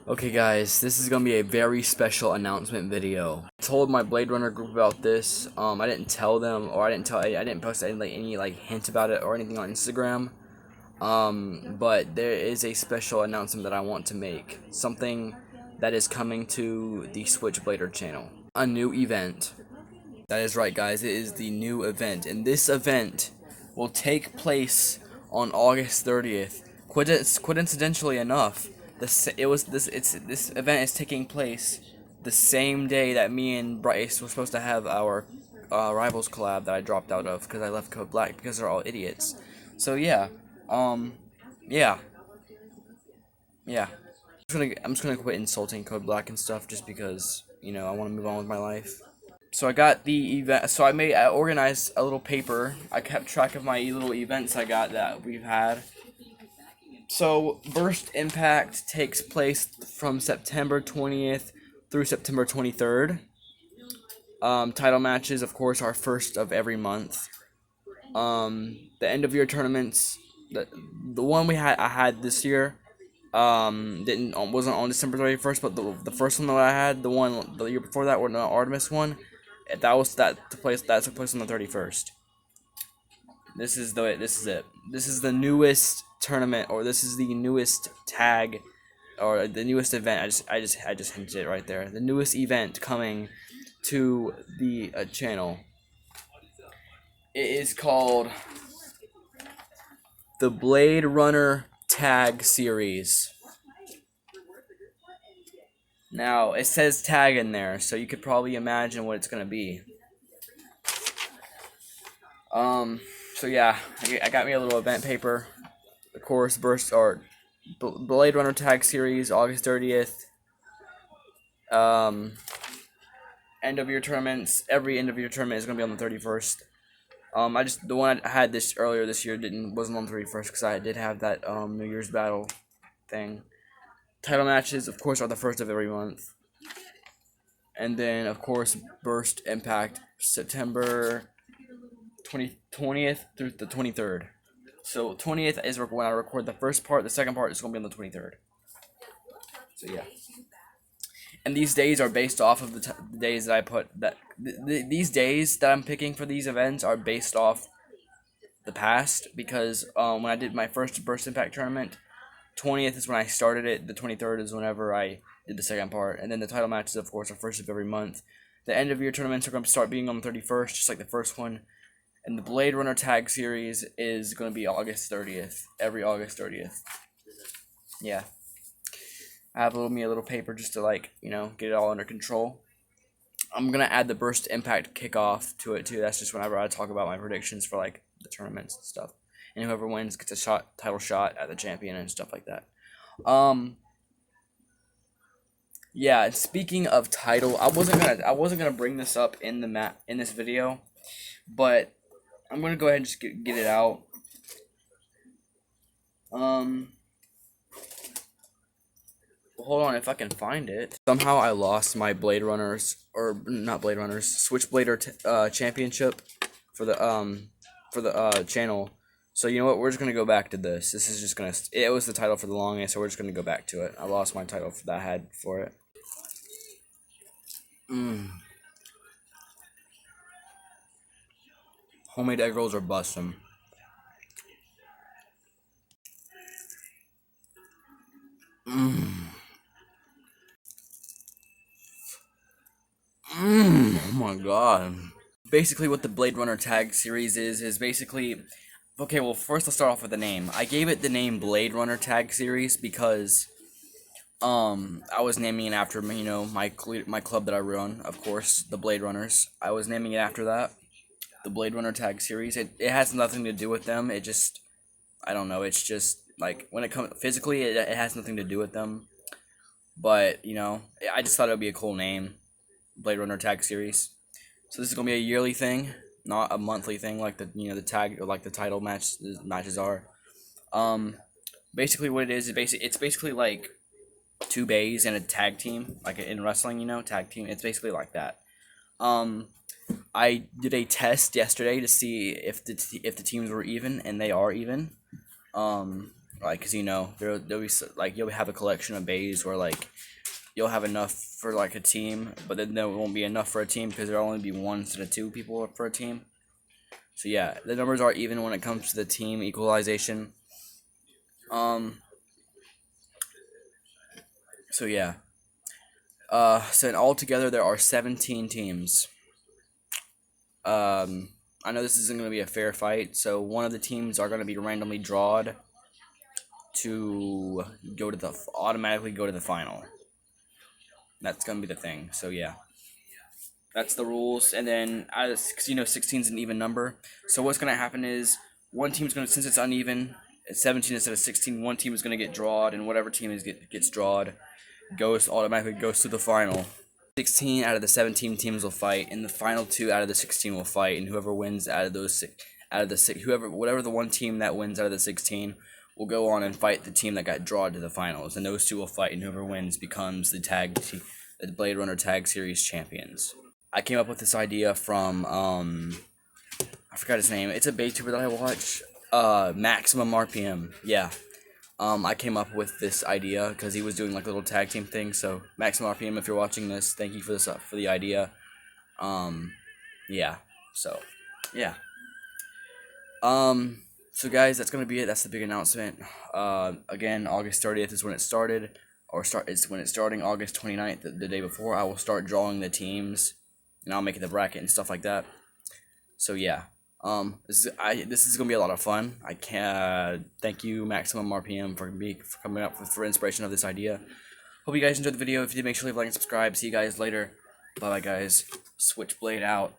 Okay guys, this is gonna be a very special announcement video. I told my Blade Runner group about this. I didn't tell them, or I didn't post any hint about it or anything on Instagram. But there is a special announcement that I want to make. Something that is coming to the Switchblader channel. A new event. That is right, guys. It is the new event, and this event will take place on August 30th. Coincidentally enough, this event is taking place the same day that me and Bryce were supposed to have our Rivals collab that I dropped out of because I left Code Black because they're all idiots. So yeah, um, yeah, yeah. I'm just gonna quit insulting Code Black and stuff just because I want to move on with my life. So I got the event. So I organized a little paper. I kept track of my little events I got that we've had. So Burst Impact takes place from September 20th through September 23rd. Title matches, of course, are first of every month. The end of year tournaments, the one I had this year, didn't wasn't on December 31st, but the first one that I had, the year before that, or the Artemis one, that took place on the 31st. This is it. This is the newest tournament, or this is the newest tag, or the newest event. I just hinted it right there. The newest event coming to the channel. It is called the Blade Runner Tag Series. Now, it says tag in there, so you could probably imagine what it's gonna be. So yeah, I got me a little event paper. The Chorus Burst or Blade Runner Tag Series, August 30th. End of year tournaments. Every end of year tournament is gonna be on the 31st. The one I had this earlier this year wasn't on the 31st because I did have that New Year's battle thing. Title matches, of course, are the first of every month. And then, of course, Burst Impact, September 20th through the 23rd. So 20th is when I record the first part. The second part is going to be on the 23rd. So yeah. And these days are based off of the days that I put that. These days that I'm picking for these events are based off the past because when I did my first Burst Impact tournament, 20th is when I started it. The 23rd is whenever I did the second part, and then the title matches, of course, are first of every month. The end of year tournaments are going to start being on the 31st, just like the first one. And the Blade Runner Tag Series is going to be August 30th, every August 30th. Yeah. I have a little paper just to get it all under control. I'm going to add the Burst Impact kickoff to it too. That's just whenever I talk about my predictions for the tournaments and stuff. And whoever wins gets a title shot at the champion and stuff like that. Yeah, and speaking of title, I wasn't gonna bring this up in this video, but I'm gonna go ahead and just get it out. Hold on, if I can find it. Somehow I lost my Blade Runners, or not Blade Runners, Switchblader championship for the channel. So you know what? We're just gonna go back to this. This is just gonna. It was the title for the longest, so we're just gonna go back to it. I lost my title that I had for it. Homemade egg rolls are bussin'. Oh my god. Basically what the Blade Runner Tag Series is basically... Okay, well, first let's start off with the name. I gave it the name Blade Runner Tag Series because, I was naming it after, my club that I run, of course, the Blade Runners. I was naming it after that, the Blade Runner Tag Series. It has nothing to do with them. It just, I don't know, it's just, when it comes, physically, it has nothing to do with them. But, I just thought it would be a cool name, Blade Runner Tag Series. So this is gonna be a yearly thing, not a monthly thing like the tag or like the title matches are. Basically what it is it's basically like two bays and a tag team, like in wrestling, tag team. It's basically like that. I did a test yesterday to see if the teams were even, and they are even. like, cause there'll be like you'll have a collection of bays where like you'll have enough for like a team, but then there won't be enough for a team because there'll only be 1 instead of 2 people for a team. So yeah, the numbers are even when it comes to the team equalization. So yeah. So altogether there are 17 teams. I know this isn't going to be a fair fight, so one of the teams are going to be randomly drawed to automatically go to the final. That's going to be the thing. So yeah. That's the rules. And then, cause 16 is an even number. So what's gonna happen is one team's gonna, since it's uneven, it's 17 instead of 16. One team is gonna get drawed, and whatever team gets drawed automatically goes to the final. 16 out of the 17 teams will fight, and the final 2 out of the 16 will fight, and whoever wins out of those whatever the one team that wins out of the 16 will go on and fight the team that got drawn to the finals, and those 2 will fight, and whoever wins becomes the Blade Runner Tag Series champions. I came up with this idea from I forgot his name. It's a BayTuber that I watch. Maximum RPM. Yeah. I came up with this idea because he was doing like a little tag team thing. So Maximum RPM, if you're watching this, thank you for the idea. Yeah. So yeah. So guys, that's gonna be it. That's the big announcement. Again, August 30th is when it started, it's when it's starting. August 29th, the day before, I will start drawing the teams, and I'll make the bracket and stuff like that. So yeah, this is gonna be a lot of fun. I can thank you Maximum RPM for coming up for inspiration of this idea. Hope you guys enjoyed the video. If you did, make sure to leave a like and subscribe. See you guys later. Bye bye guys. Switchblade out.